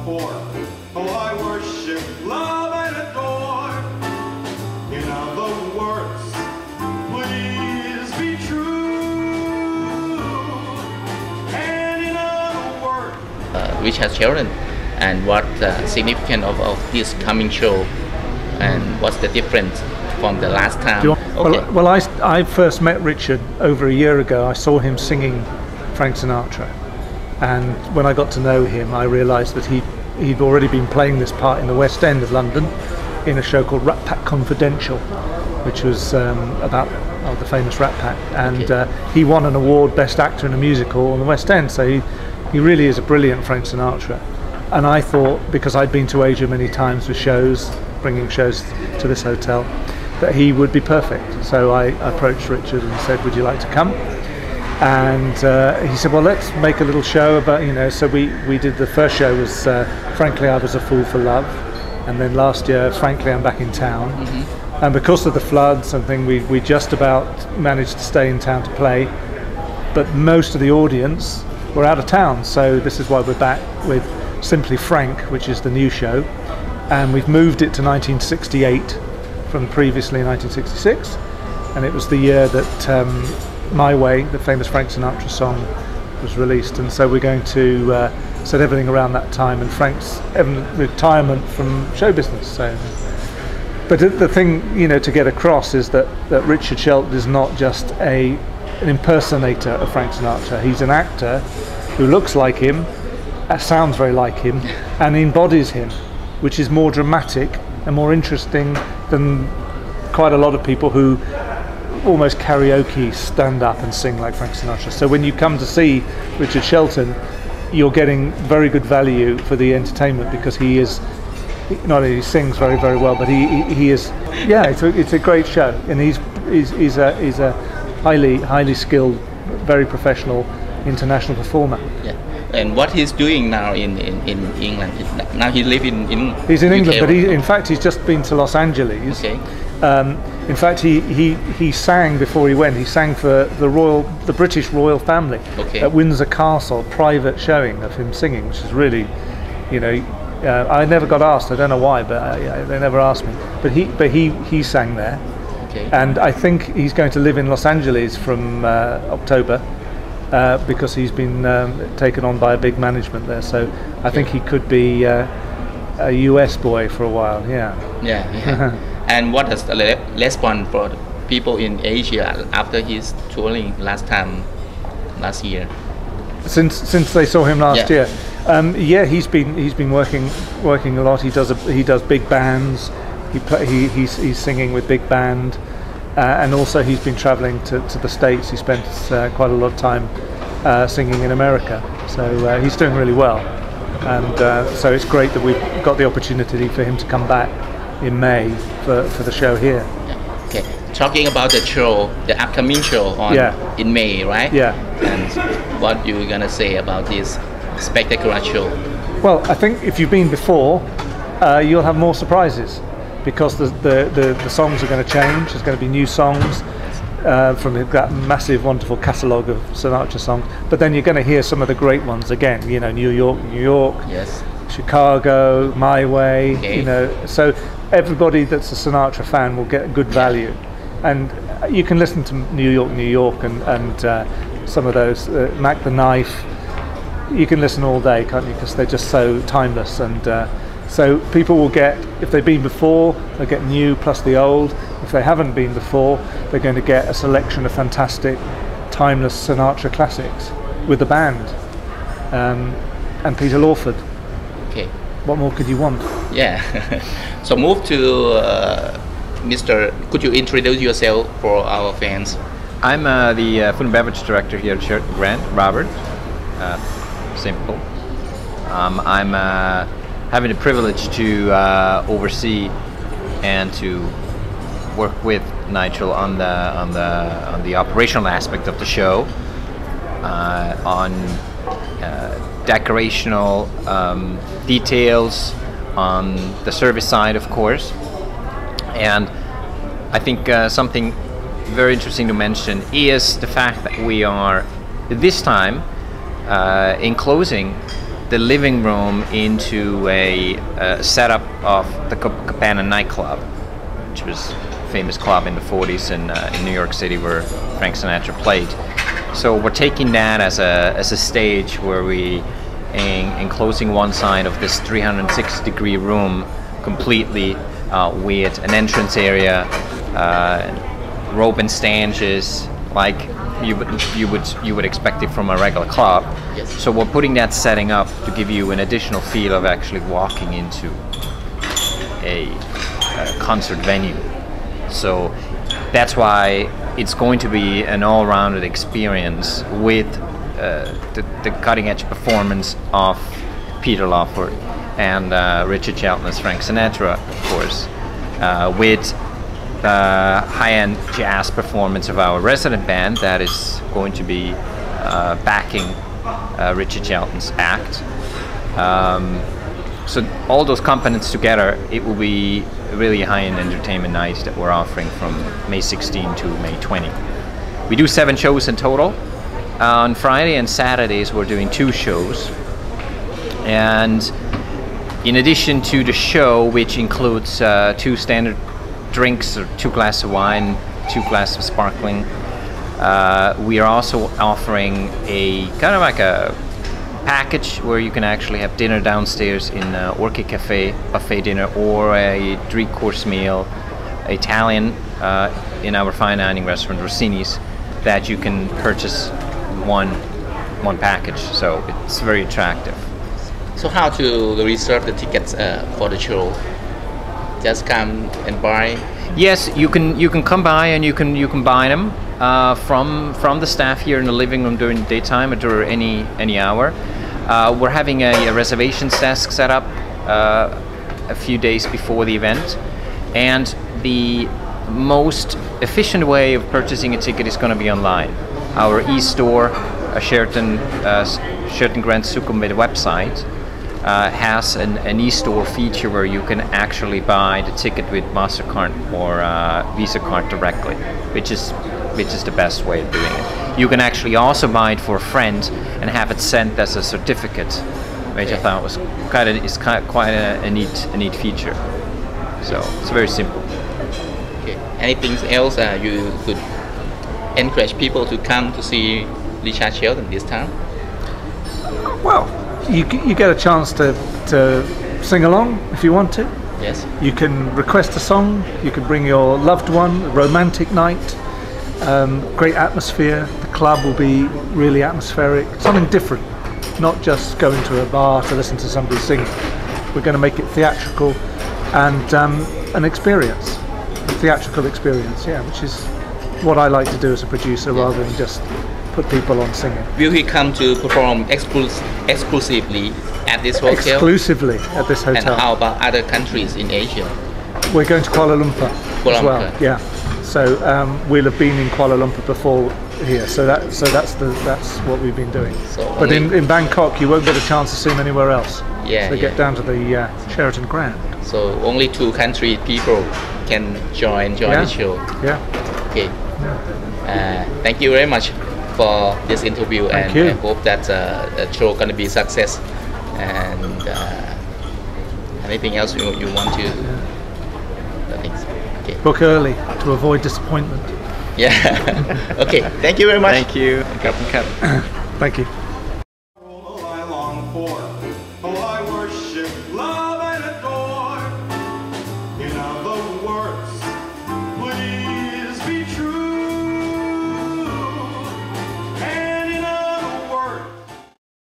for. Oh, I worship, love, and adore. In other words, please be true. And in other words, Richard Shelton, and what significance of this coming show, and what's the difference from the last time? Okay. Well, I first met Richard over a year ago. I saw him singing Frank Sinatra, and when I got to know him, I realised that he'd already been playing this part in the West End of London in a show called Rat Pack Confidential, which was about the famous Rat Pack, and he won an award Best Actor in a Musical in the West End, so he really is a brilliant Frank Sinatra. And I thought, because I'd been to Asia many times with shows, bringing shows to this hotel, that he would be perfect. So I approached Richard and said, would you like to come? And he said, well, let's make a little show about, so we did, the first show was Frankly I Was a Fool for Love, and then last year, Frankly I'm Back in Town. Mm-hmm. And because of the floods and thing, we just about managed to stay in town to play, but most of the audience were out of town, so this is why we're back with Simply Frank, which is the new show, and we've moved it to 1968 from previously 1966, and it was the year that My Way, the famous Frank Sinatra song, was released, and so we're going to set everything around that time and Frank's retirement from show business. So, but the thing to get across is that Richard Shelton is not just an impersonator of Frank Sinatra. He's an actor who looks like him, sounds very like him, and embodies him, which is more dramatic and more interesting than quite a lot of people who almost karaoke stand up and sing like Frank Sinatra. So when you come to see Richard Shelton, you're getting very good value for the entertainment, because he is not only sings very, very well, but he is, it's a great show, and he's a highly skilled, very professional international performer. Yeah. And what he's doing now in England? Now he lives in He's in England, UK, but in fact he's just been to Los Angeles. Okay. In fact, he sang before he went. He sang for the British royal family at Windsor Castle, private showing of him singing, which is really, I never got asked. I don't know why, but they never asked me. But he sang there. Okay. And I think he's going to live in Los Angeles from October. Because he's been taken on by a big management there, so I think he could be a US boy for a while. Yeah. And what is the response for the people in Asia after his touring last year? Since they saw him last year, he's been working a lot. He does big bands. He's singing with big band. And also he's been travelling to the States. He spent quite a lot of time singing in America. So he's doing really well. And so it's great that we've got the opportunity for him to come back in May for the show here. Yeah. Okay. Talking about the show, the upcoming show in May, right? Yeah. And what you gonna say about this spectacular show? Well, I think if you've been before, you'll have more surprises, because the songs are going to change. There's going to be new songs from that massive, wonderful catalogue of Sinatra songs. But then you're going to hear some of the great ones again. New York, yes, Chicago, My Way. So everybody that's a Sinatra fan will get good value. And you can listen to New York, and some of those Mac the Knife. You can listen all day, can't you? Because they're just so timeless. And so people will get, if they've been before, they'll get new plus the old. If they haven't been before, they're going to get a selection of fantastic, timeless Sinatra classics with the band and Peter Lawford. Okay. What more could you want? Yeah. So move to Mr. Could you introduce yourself for our fans? I'm the food and beverage director here at Sheraton Grand, Robert. Simple. I'm having the privilege to oversee and to work with Nigel on the operational aspect of the show, on decorational details, on the service side, of course. And I think something very interesting to mention is the fact that we are this time enclosing the living room into a setup of the Cabana nightclub, which was a famous club in the 40s in New York City where Frank Sinatra played. So we're taking that as a stage where we enclosing one side of this 360-degree room completely with an entrance area, rope and stanches, like you would expect it from a regular club. Yes. So we're putting that setting up to give you an additional feel of actually walking into a concert venue. So that's why it's going to be an all-rounded experience with the cutting-edge performance of Peter Lawford and Richard Shelton as Frank Sinatra, of course, with high-end jazz performance of our resident band that is going to be backing Richard Shelton's act. So all those components together, it will be really a high-end entertainment night that we're offering from May 16 to May 20. We do 7 shows in total. On Friday and Saturdays we're doing 2 shows, and in addition to the show, which includes 2 standard drinks, or 2 glasses of wine, 2 glasses of sparkling, we are also offering a kind of like a package where you can actually have dinner downstairs in Orchid Cafe, buffet dinner, or a 3-course meal, Italian, in our fine dining restaurant Rossini's, that you can purchase one package. So it's very attractive. So how to reserve the tickets for the show? Just come and buy? Yes, you can come by and you can buy them from the staff here in the living room during the daytime or during any hour. We're having a reservations desk set up a few days before the event, and the most efficient way of purchasing a ticket is going to be online. Our e-store, Shelton Grand Sukhumvit website, has an e-store feature where you can actually buy the ticket with MasterCard or Visa card directly, which is the best way of doing it. You can actually also buy it for a friend and have it sent as a certificate, which I thought was quite a neat feature. So it's very simple. Okay. Anything else you could encourage people to come to see Richard Shelton this time? Well, you get a chance to sing along if you want to. Yes. You can request a song, you can bring your loved one, a romantic night, great atmosphere. The club will be really atmospheric, something different, not just going to a bar to listen to somebody sing. We're going to make it theatrical and an experience, a theatrical experience, yeah, which is what I like to do as a producer, rather than just put people on singing. Will he come to perform exclusively at this hotel? Exclusively at this hotel. And how about other countries in Asia? We're going to Kuala Lumpur as well. Yeah. So we'll have been in Kuala Lumpur before here. So that's what we've been doing. So but in Bangkok, you won't get a chance to sing anywhere else. Yeah. So they get down to the Sheraton Grand. So only 2 country people can join the show. Yeah. Okay. Thank you very much for this interview, and I hope that the show gonna be a success. And anything else you want to? I think so. Okay. Book early to avoid disappointment. Yeah. Okay. Thank you very much. Thank you, Captain Cat. Thank you.